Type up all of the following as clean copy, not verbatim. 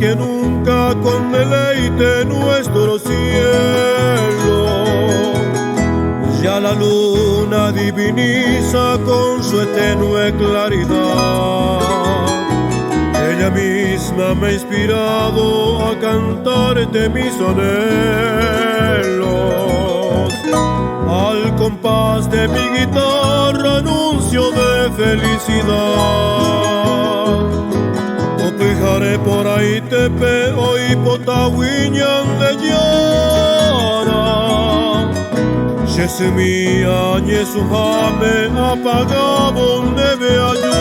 que nunca con deleite nuestro cielo. Ya la luna diviniza con su tenue claridad. Ella misma me ha inspirado a cantarte mis anhelos. Al compás de mi guitarra anuncio de felicidad. Opijare por ahí tepe hoy potawiñan de llora. Yesemi añe su jame apagabon neve ayú.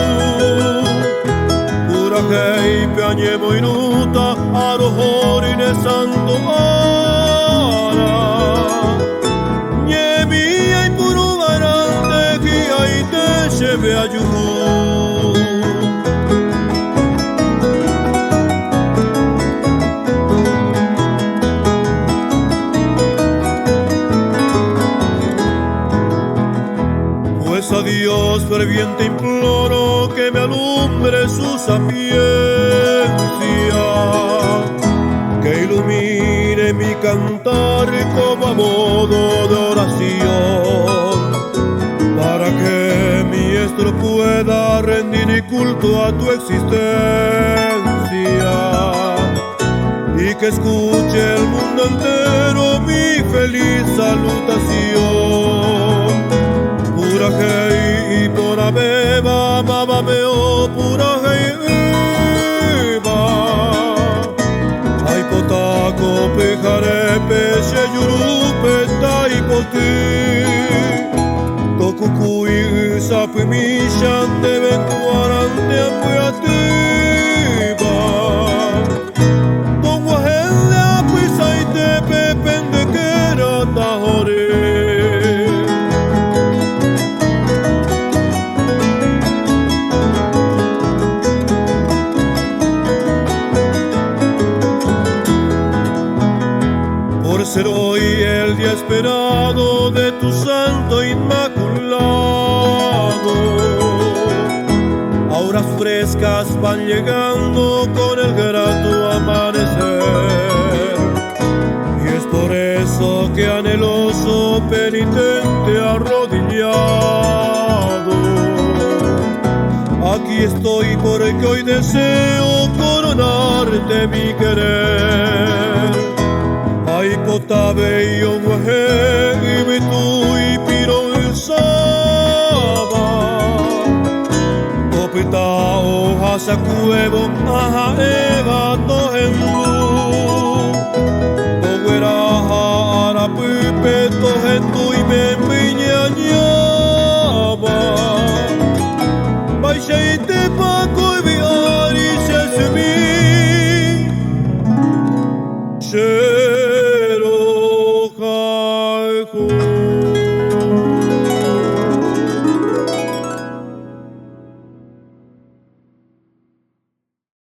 Pura hei peañe moinuta arohorine santo ara. Ñemi ay puru varante ki ay te lleve ayú. A Dios ferviente imploro que me alumbre su sapiencia, que ilumine mi cantar como a modo de oración, para que mi estro pueda rendir culto a tu existencia y que escuche el mundo entero mi feliz salutación. Pura hei y por abeba, baba meo, pura hei eba. Ay potaco, pejarepe, sheyurupe, taipoti. Tokukuy, sapimishan, deben guarante apuatiba. Don guajele apuisaite, pepende que era tajore. Ser hoy el día esperado de tu santo inmaculado. Auras frescas van llegando con el grato amanecer. Y es por eso que anheloso, penitente, arrodillado, aquí estoy porque hoy deseo coronarte mi querer. Ay potabe y onguaje y bitu y piro el saba. Opita hoja sacuevo aja ega tohendu. Ogueraja arapipe tohendu y me empiñe.